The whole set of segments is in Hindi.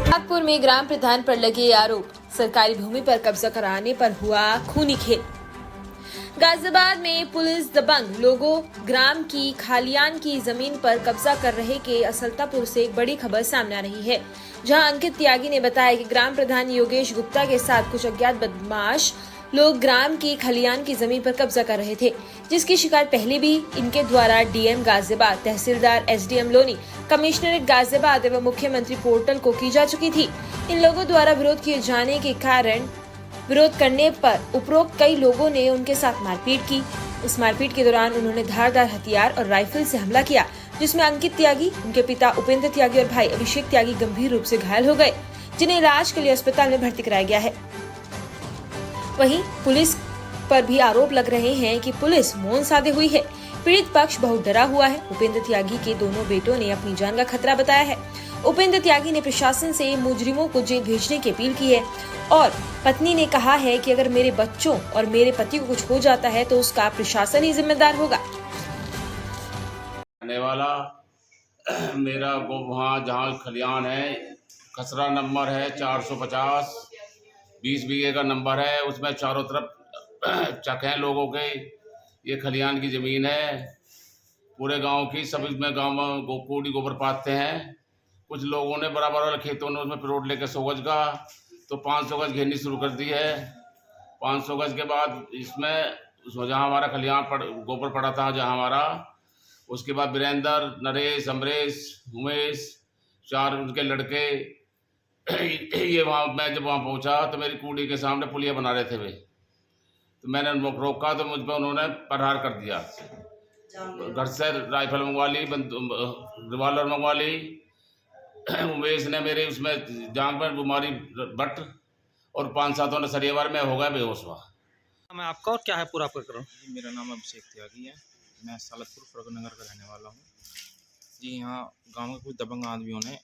नागपुर में ग्राम प्रधान पर लगे आरोप, सरकारी भूमि पर कब्जा कराने पर हुआ खूनी खेल। गाजियाबाद में पुलिस दबंग लोगों ग्राम की खालियान की जमीन पर कब्जा कर रहे के असलतापुर से एक बड़ी खबर सामने आ रही है, जहां अंकित त्यागी ने बताया कि ग्राम प्रधान योगेश गुप्ता के साथ कुछ अज्ञात बदमाश लोग ग्राम की खलियान की जमीन पर कब्जा कर रहे थे, जिसकी शिकायत पहले भी इनके द्वारा डीएम गाजियाबाद, तहसीलदार, एसडीएम लोनी, कमिश्नरेट गाजियाबाद एवं मुख्यमंत्री पोर्टल को की जा चुकी थी। इन लोगों द्वारा विरोध किए जाने के कारण विरोध करने पर उपरोक्त कई लोगों ने उनके साथ मारपीट की। इस मारपीट के दौरान उन्होंने धारदार हथियार और राइफल से हमला किया, जिसमें अंकित त्यागी, उनके पिता उपेंद्र त्यागी और भाई अभिषेक त्यागी गंभीर रूप से घायल हो गए, जिन्हें इलाज के लिए अस्पताल में भर्ती कराया गया है। वहीं पुलिस पर भी आरोप लग रहे हैं कि पुलिस मौन साधे हुई है। पीड़ित पक्ष बहुत डरा हुआ है। उपेंद्र त्यागी के दोनों बेटों ने अपनी जान का खतरा बताया है। उपेंद्र त्यागी ने प्रशासन से मुजरिमों को जेल भेजने की अपील की है और पत्नी ने कहा है कि अगर मेरे बच्चों और मेरे पति को कुछ हो जाता है तो उसका प्रशासन ही जिम्मेदार होगा। आने वाला मेरा वहाँ जहाँ खलियान है, खसरा नंबर है 450, 20 बीघे का नंबर है। उसमें चारों तरफ चक हैं लोगों के। ये खलियान की ज़मीन है पूरे गांव की। सब इसमें गांव में कूड़ी गोबर पाते हैं। कुछ लोगों ने बराबर वाले खेतों ने उसमें प्लॉट लेके 100 गज का तो 500 गज घेरनी शुरू कर दी है। 500 गज के बाद इसमें जहाँ हमारा खलियान गोबर पड़ा था, जहाँ हमारा, उसके बाद वीरेंद्र, नरेश, अमरेश, उमेश, 4 उनके लड़के ये वहाँ, मैं जब वहाँ पहुँचा तो मेरी कूड़ी के सामने पुलिया बना रहे थे वे, तो मैंने उनको रोका तो मुझ पर उन्होंने प्रहार कर दिया। घर से राइफल मंगवा ली, रिवॉल्वर मंगवा ली। उमेश ने मेरे उसमें जांग में बीमारी बट और 5-7 ने सरियावार में हो गया बेहोश हुआ। मैं आपका और क्या है पूरा प्रकरण? मेरा नाम अभिषेक त्यागी है। मैं सालतपुर फरगनगर का रहने वाला हूँ जी। यहाँ गांव के कुछ दबंग आदमियों ने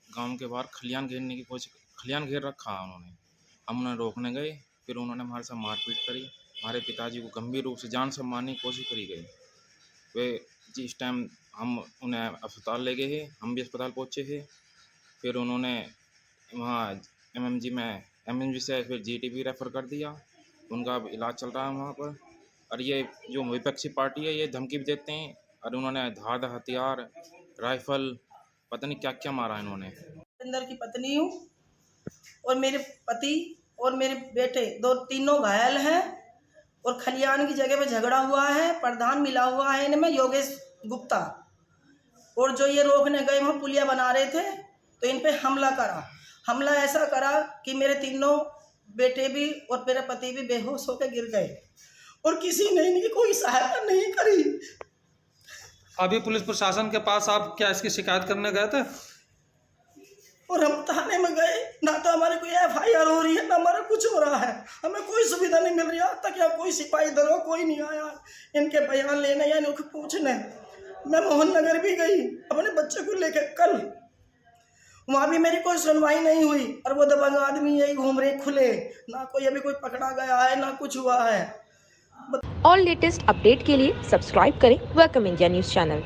गांव के बाहर खलियान घेरने की कोशिश, खलियान घेर रखा उन्होंने। हम उन्हें रोकने गए, फिर उन्होंने हमारे साथ मारपीट करी। हमारे पिताजी को गंभीर रूप से जान से मारने की कोशिश करी गई। वे जिस टाइम हम उन्हें अस्पताल ले गए हैं, हम भी अस्पताल पहुँचे हैं। फिर उन्होंने वहाँ एमएमजी से फिर जीटीबी रेफ़र कर दिया। उनका इलाज चल रहा है वहाँ पर। और ये जो विपक्षी पार्टी है ये धमकी भी देते हैं, और उन्होंने धार हथियार, राइफल, पता नहीं क्या क्या मारा इन्होंने। अंदर की पत्नी हूँ और मेरे पति और मेरे बेटे तीनों घायल हैं और खलियान की जगह पे झगड़ा हुआ है। प्रधान मिला हुआ है इनमें योगेश गुप्ता, और जो ये रोकने गए वहाँ पुलिया बना रहे थे तो इन पे हमला करा। हमला ऐसा करा कि मेरे तीनों बेटे भी और मेरा पति भी बेहोश होकर गिर गए और किसी ने इनकी कोई सहायता नहीं करी। अभी पुलिस प्रशासन के पास आप क्या इसकी शिकायत करने गए थे? और हम थाने में गए, ना तो हमारे कोई एफआईआर हो रही है, ना हमारा कुछ हो रहा है। हमें कोई सुविधा नहीं मिल रही आज तक। या कोई सिपाही दरोगा कोई नहीं आया इनके बयान लेने या इनको पूछने। मैं मोहन नगर भी गई अपने बच्चे को लेकर कल, वहाँ भी मेरी कोई सुनवाई नहीं हुई। और वो दबंग आदमी यही घूम रहे खुले, ना कोई अभी कोई पकड़ा गया है ना कुछ हुआ है। और लेटेस्ट अपडेट के लिए सब्सक्राइब करें वेलकम इंडिया न्यूज चैनल।